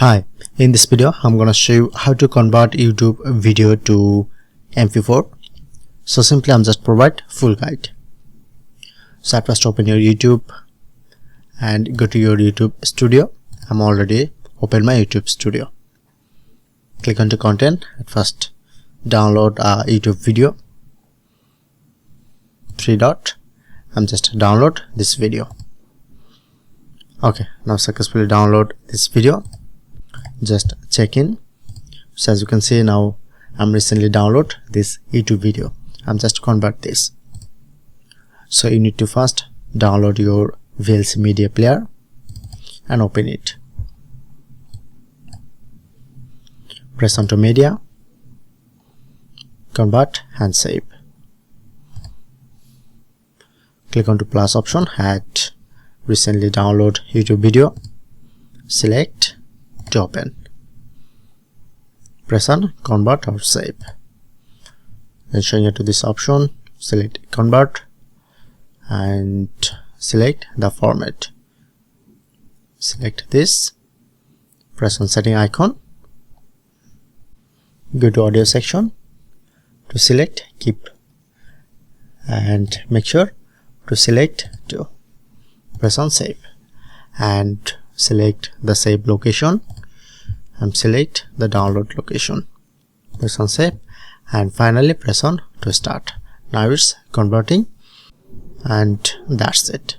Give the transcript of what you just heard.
Hi, in this video I'm gonna show you how to convert YouTube video to MP4. So simply I'm just provide full guide. So at first open your YouTube and go to your YouTube studio. I'm already open my YouTube studio. Click on to content. At first download a YouTube video. 3 dot. I'm just download this video. Okay, now successfully download this video. Just check in. So as you can see, now I'm recently download this YouTube video. I'm just convert this. So you need to first download your VLC media player and open it. Press onto media, convert and save. Click on to plus option, add recently download YouTube video, select to open. Press on convert or save. Then showing it to this option, select convert and select the format. Select this, press on setting icon, go to audio section to select keep and make sure to select to press on save and select the save location and select the download location. Press on save and finally press on to start. Now it's converting and that's it.